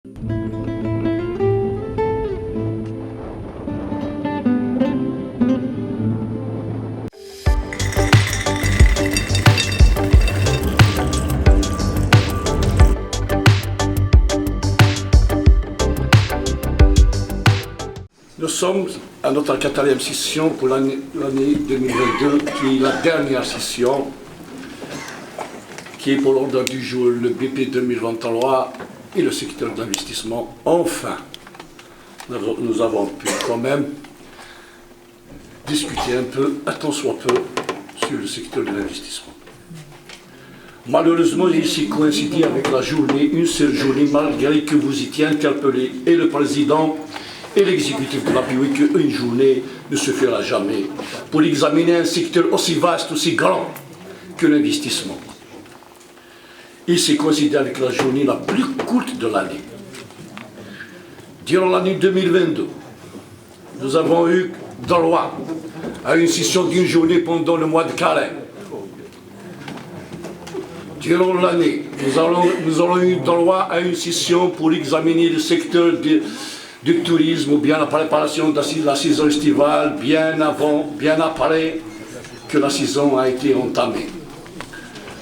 Nous sommes à notre 4e session pour l'année 2022, qui est la dernière session, qui est pour l'ordre du jour le BP 2023 et le secteur d'investissement. Enfin, nous avons pu quand même discuter un peu, à tant soit peu, sur le secteur de l'investissement. Malheureusement, il s'est coïncidé avec la journée, une seule journée, malgré que vous étiez interpellé, et le président et l'exécutif de la POI, qu'une journée ne se fera jamais pour examiner un secteur aussi vaste, aussi grand que l'investissement. Il s'est coïncidé avec la journée la plus courte de l'année. Durant l'année 2022, nous avons eu droit à une session d'une journée pendant le mois de carême. Durant l'année, nous aurons eu droit à une session pour examiner le secteur du tourisme ou bien la préparation de la saison estivale bien après que la saison a été entamée.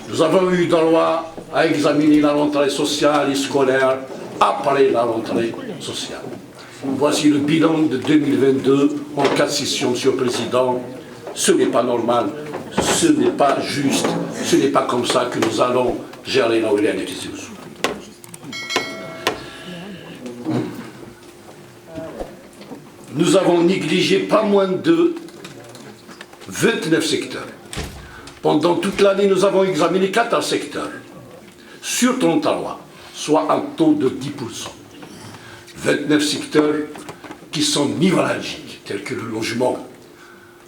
Nous avons eu droit à examiner la rentrée sociale et scolaire après la rentrée sociale. Voici le bilan de 2022 en 4 sessions, Monsieur le Président. Ce n'est pas normal, ce n'est pas juste, ce n'est pas comme ça que nous allons gérer la wilaya de Tizi Ouzou. Nous avons négligé pas moins de 29 secteurs. Pendant toute l'année, nous avons examiné 14 secteurs sur 33, soit un taux de 10%. 29 secteurs qui sont névralgiques, tels que le logement.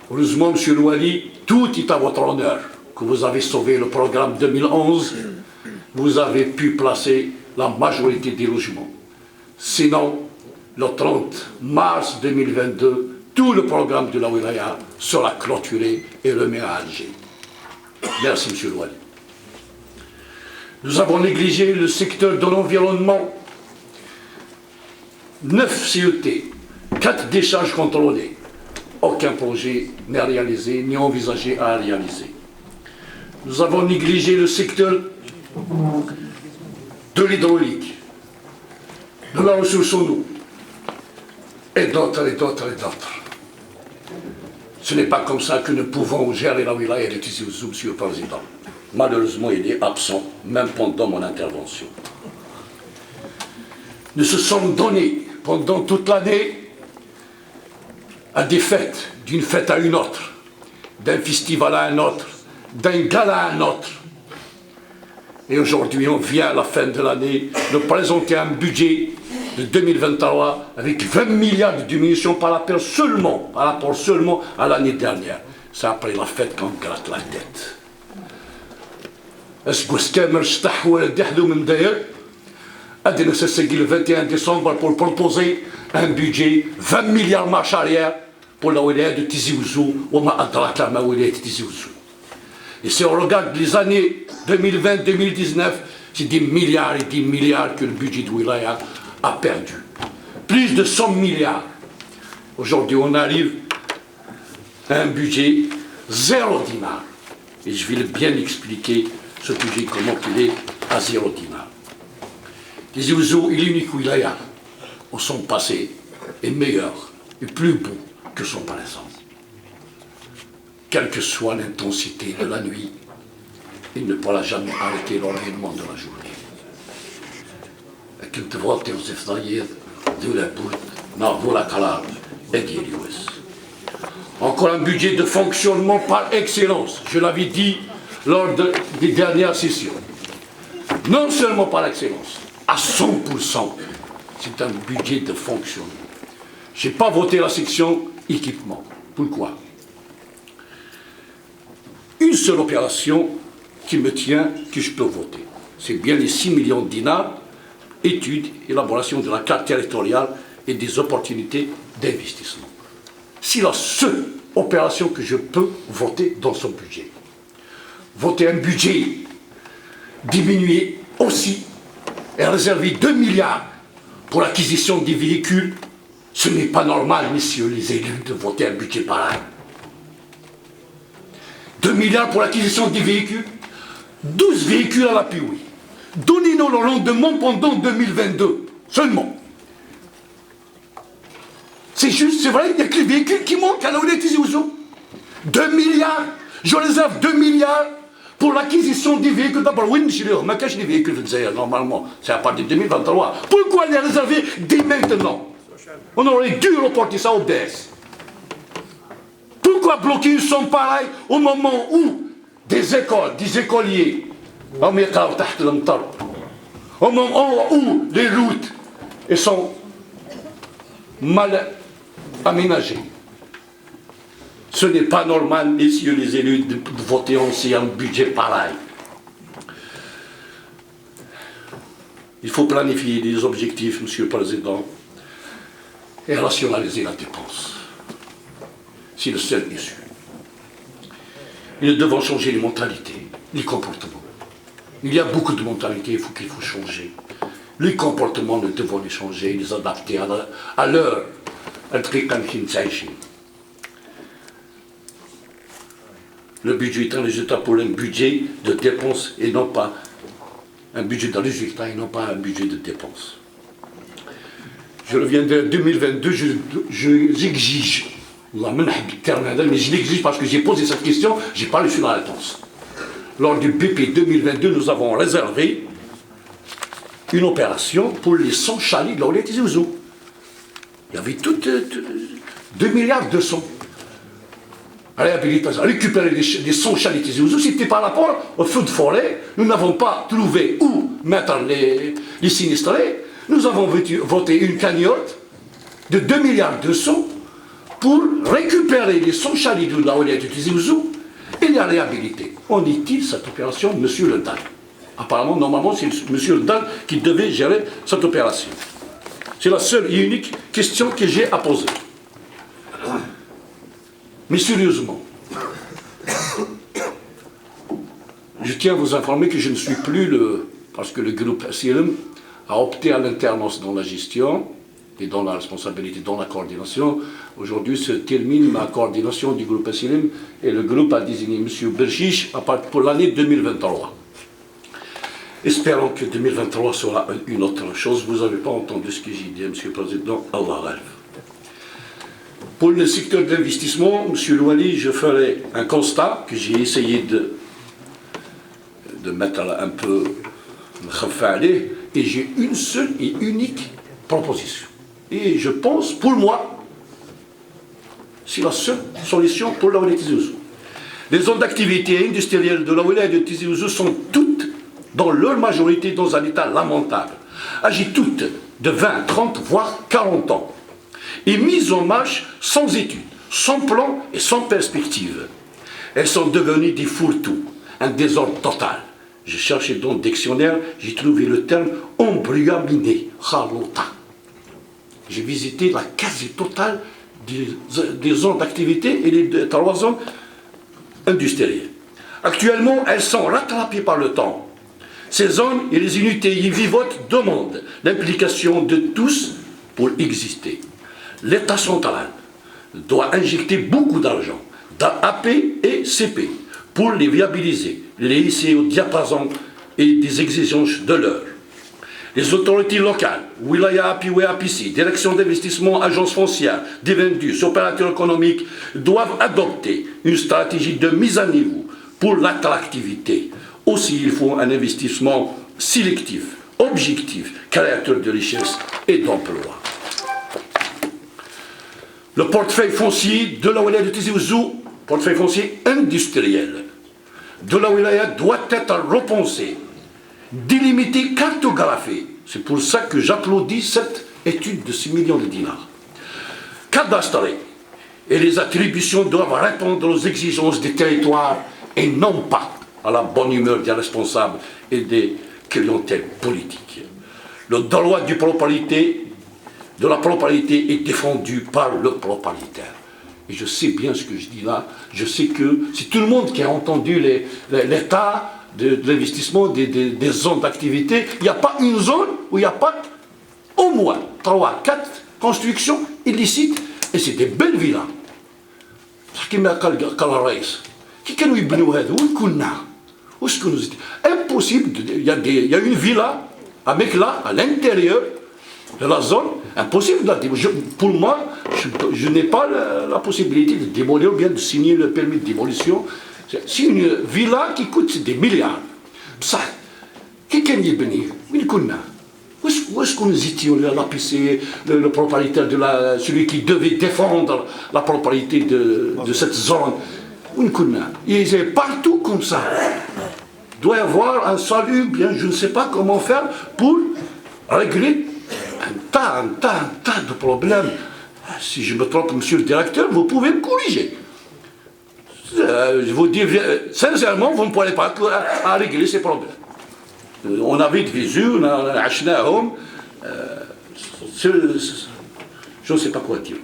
Heureusement, M. Louali, tout est à votre honneur, que vous avez sauvé le programme 2011, vous avez pu placer la majorité des logements. Sinon, le 30 mars 2022, tout le programme de la wilaya sera clôturé et remis à Alger. Merci, M. Louali. Nous avons négligé le secteur de l'environnement. 9 CET, 4 décharges contrôlées. Aucun projet n'est réalisé ni envisagé à réaliser. Nous avons négligé le secteur de l'hydraulique, de la ressource en eau, et d'autres, et d'autres, et d'autres. Ce n'est pas comme ça que nous pouvons gérer la wilaya de Tizi Ouzou, Monsieur le Président. Malheureusement, il est absent, même pendant mon intervention. Nous se sommes donnés pendant toute l'année à des fêtes, d'une fête à une autre, d'un festival à un autre, d'un gala à un autre. Et aujourd'hui, on vient à la fin de l'année nous présenter un budget de 2023 avec 20 milliards de diminution par rapport seulement à l'année dernière. C'est après la fête qu'on gratte la tête. Est-ce que le 21 décembre pour proposer un budget 20 milliards marche arrière pour la wilaya de Tizi Ouzou ou ma adraka ma wilaya de Tizi Ouzou. Et si on regarde les années 2020-2019, c'est des milliards et des milliards que le budget de wilaya a perdu. Plus de 100 milliards. Aujourd'hui, on arrive à un budget 0 dinar. Et je vais bien expliquer ce budget, comment il est à 0 dinar. Tizi Ouzou est l'unique wilaya où son passé est meilleur et plus beau que son présent. Quelle que soit l'intensité de la nuit, il ne pourra jamais arrêter le rayonnement de la journée. كنت بغطي وزفضايد ذو لابد نغضو la calade et d'Iliouès. Encore un budget de fonctionnement par excellence, je l'avais dit lors des dernières sessions. Non seulement par excellence, à 100%, c'est un budget de fonctionnement. Je n'ai pas voté la section équipement. Pourquoi? Une seule opération qui me tient, que je peux voter. C'est bien les 6 millions de dinars, études, élaboration de la carte territoriale et des opportunités d'investissement. C'est la seule opération que je peux voter dans son budget. Voter un budget diminué aussi et réserver 2 milliards pour l'acquisition des véhicules. Ce n'est pas normal, messieurs les élus, de voter un budget pareil. 2 milliards pour l'acquisition des véhicules, 12 véhicules à l'appui, oui. Donnez-nous le rendement pendant 2022, seulement. C'est juste, c'est vrai, il n'y a que les véhicules qui manquent à la Tizi Ouzou. 2 milliards, je réserve 2 milliards pour l'acquisition des véhicules. D'abord, oui, monsieur, mais cache des véhicules, normalement, c'est à partir de 2023. Pourquoi les réserver dès maintenant? On aurait dû reporter ça au baisse. Pourquoi bloquer une somme pareille au moment où des écoles, des écoliers, au moment où les routes sont mal aménagées? Ce n'est pas normal, messieurs les élus, de voter aussi un budget pareil. Il faut planifier des objectifs, monsieur le Président, et rationaliser la dépense. C'est le seul issue. Nous devons changer les mentalités, les comportements. Il y a beaucoup de mentalités qu'il faut changer. Les comportements, nous devons les changer, les adapter à l'heure. Le budget est un résultat pour un budget de dépenses et non pas un budget de résultat et non pas un budget de dépenses. Je reviens de 2022, j'exige, mais je l'exige parce que j'ai posé cette question, je n'ai pas reçu la réponse. Lors du BP 2022, nous avons réservé une opération pour les 100 chalets de la Tizi Ouzou. Il y avait 2 milliards 200. Récupérer les 100 chalets Tizi Ouzou, c'était par rapport au feu de forêt. Nous n'avons pas trouvé où mettre les sinistrés. Nous avons voté une cagnotte de 2 milliards 200 pour récupérer les 100 chalets de la Tizi Ouzou et les réhabiliter. En est-il cette opération, monsieur Le Dalle? Apparemment, normalement, c'est monsieur Le Dalle qui devait gérer cette opération. C'est la seule et unique question que j'ai à poser. Mais sérieusement, je tiens à vous informer que je ne suis plus parce que le groupe SLM a opté à l'alternance dans la gestion et dans la responsabilité, dans la coordination. Aujourd'hui se termine ma coordination du groupe SLM et le groupe a désigné M. Berchiche pour l'année 2023. Espérons que 2023 sera une autre chose. Vous n'avez pas entendu ce que j'ai dit, M. le Président. Allah rêve. Pour le secteur d'investissement, M. Louali, je ferai un constat que j'ai essayé de mettre un peu et j'ai une seule et unique proposition. Et je pense, pour moi, c'est la seule solution pour la Tizi Ouzou. Les zones d'activité industrielle de la wilaya de Tizi Ouzou sont toutes, dans leur majorité, dans un état lamentable. Âgées toutes de 20, 30, voire 40 ans. Et mises en marche sans études, sans plan et sans perspective. Elles sont devenues des fourre-tout, un désordre total. J'ai cherché dans le dictionnaire, j'ai trouvé le terme embryominé, khalota. J'ai visité la quasi-totale des zones d'activité et des 3 zones industrielles. Actuellement, elles sont rattrapées par le temps. Ces zones et les unités y vivantes demandent l'implication de tous pour exister. L'État central doit injecter beaucoup d'argent dans AP et CP pour les viabiliser, les hisser au diapason et des exigences de l'heure. Les autorités locales, Wilaya API ou APC, Direction d'investissement, Agence foncière, Devendus, opérateurs économiques, doivent adopter une stratégie de mise à niveau pour l'attractivité. Aussi, il faut un investissement sélectif, objectif, créateur de richesse et d'emploi. Le portefeuille foncier de la wilaya de Tizi Ouzou, portefeuille foncier industriel, de la wilaya doit être repensé, délimité, cartographié. C'est pour ça que j'applaudis cette étude de 6 millions de dinars. Cadastré. Et les attributions doivent répondre aux exigences des territoires et non pas à la bonne humeur des responsables et des clientèles politiques. Le droit de la propriété est défendu par le propriétaire. Et je sais bien ce que je dis là. Je sais que c'est tout le monde qui a entendu l'état de l'investissement des zones d'activité. Il n'y a pas une zone où il n'y a pas au moins 3, 4 constructions illicites, et c'est des belles villas. كما قال الرئيس كي كانوا يبنيو هذا وين كنا واش كانوا impossible. Il y a une villa avec là à l'intérieur de la zone, impossible de la démolir. Pour moi, je n'ai pas la possibilité de démolir ou bien de signer le permis de démolition. C'est une villa qui coûte des milliards. Ça, qui كان يبني وين كنا où est-ce que nous étions là, le propriétaire celui qui devait défendre la propriété de cette zone. Ils étaient partout comme ça. Il doit y avoir un salut, bien, je ne sais pas comment faire pour régler un tas de problèmes. Si je me trompe, monsieur le directeur, vous pouvez me corriger. Je vous dis sincèrement, vous ne pourrez pas à régler ces problèmes. On habite Visu, on a Ashnaum, je ne sais pas quoi dire.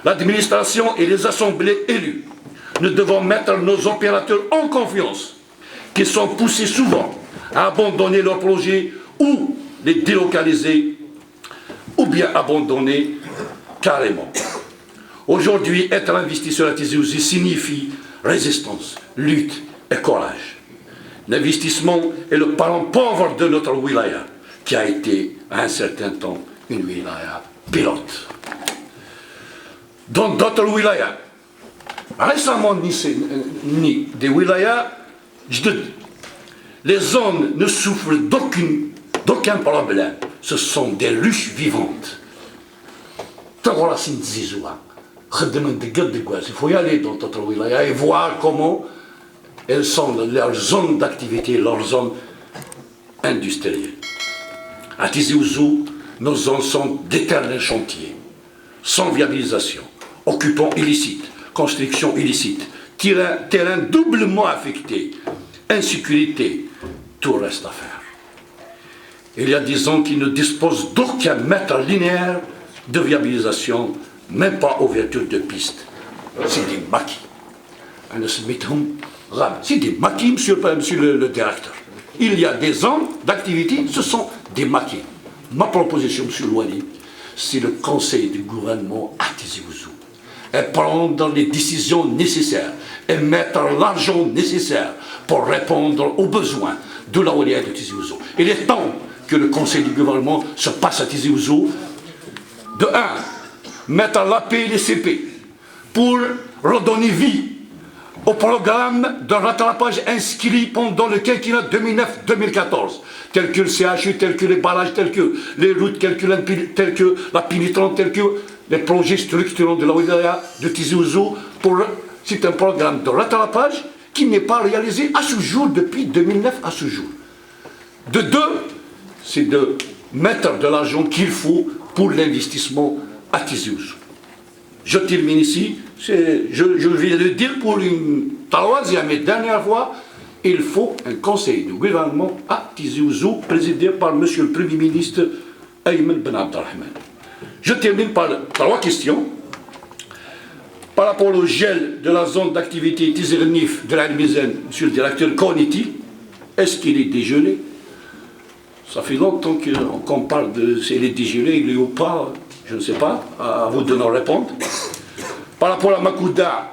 L'administration et les assemblées élues, nous devons mettre nos opérateurs en confiance, qui sont poussés souvent à abandonner leurs projets ou les délocaliser, ou bien abandonner carrément. Aujourd'hui, être investisseur à Tizi Ouzou signifie résistance, lutte et courage. L'investissement est le parent pauvre de notre wilaya, qui a été à un certain temps une wilaya pilote. Dans d'autres wilayas, récemment ni des wilayas, les zones ne souffrent d'aucun problème. Ce sont des ruches vivantes. Il faut y aller dans d'autres wilayas et voir comment elles sont leurs zones d'activité, leurs zones industrielles. À Tizi Ouzou, nos zones sont d'éternels chantiers, sans viabilisation, occupants illicites, constructions illicites, terrain doublement affecté, insécurité, tout reste à faire. Il y a des zones qui ne disposent d'aucun mètre linéaire de viabilisation, même pas ouverture de pistes. C'est des maquis. C'est des maquis, monsieur le directeur. Il y a des zones d'activité, ce sont des maquis. Ma proposition, monsieur Louani, c'est le conseil du gouvernement à Tizi Ouzou. Et prendre les décisions nécessaires et mettre l'argent nécessaire pour répondre aux besoins de la wilaya de Tizi Ouzou. Il est temps que le conseil du gouvernement se passe à Tizi Ouzou. De 1, mettre l'AP et les CP pour redonner vie au programme de rattrapage inscrit pendant le quinquennat 2009-2014, tel que le CHU, tel que les barrages, tel que les routes, tel que la pénétrante, tel que les projets structurants de la wilaya de Tizi Ouzou. C'est un programme de rattrapage qui n'est pas réalisé à ce jour, depuis 2009 à ce jour. De 2, c'est de mettre de l'argent qu'il faut pour l'investissement à Tizi Ouzou. Je termine ici, je vais le dire pour une troisième et dernière fois, il faut un conseil de gouvernement à Tizi Ouzou, présidé par M. le Premier ministre Ayman Ben Abdelrahman. Je termine par 3 questions. Par rapport au gel de la zone d'activité Tizi Rnif de la Mizen, M. le directeur Koniti, est-ce qu'il est dégelé? Ça fait longtemps qu'on parle de s'il est dégelé, il est ou pas. Je ne sais pas, à vous de nous répondre. Par rapport à Makouda,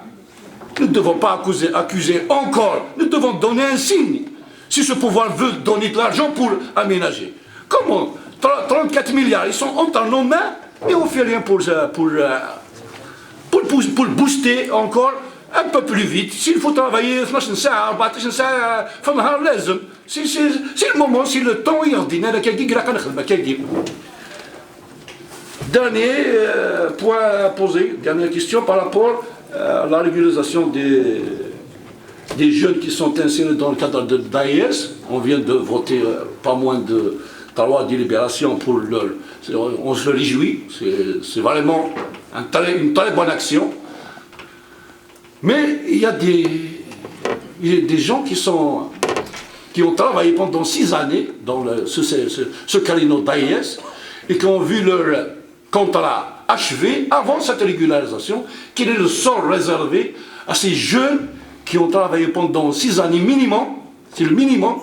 nous ne devons pas accuser encore, nous devons donner un signe. Si ce pouvoir veut donner de l'argent pour aménager. Comment 34 milliards, ils sont entre nos mains, et on ne fait rien pour booster encore un peu plus vite. S'il faut travailler 12 ساعة 14 ساعة في النهار لازم. C'est le moment, c'est le temps ordinaire. Dernier point à poser, dernière question par rapport à la régularisation des jeunes qui sont insérés dans le cadre de d'AES. On vient de voter pas moins de 3 délibérations pour leur... On se réjouit, c'est vraiment une très bonne action. Mais il y a des gens qui ont travaillé pendant 6 années dans ce calino d'AES et qui ont vu leur contrat achevé avant cette régularisation, quel est le sort réservé à ces jeunes qui ont travaillé pendant 6 années minimum, c'est le minimum,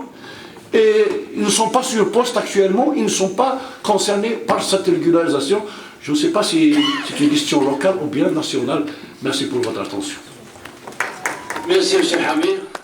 et ils ne sont pas sur poste actuellement, ils ne sont pas concernés par cette régularisation. Je ne sais pas si c'est une question locale ou bien nationale. Merci pour votre attention. Merci, M. Hamir.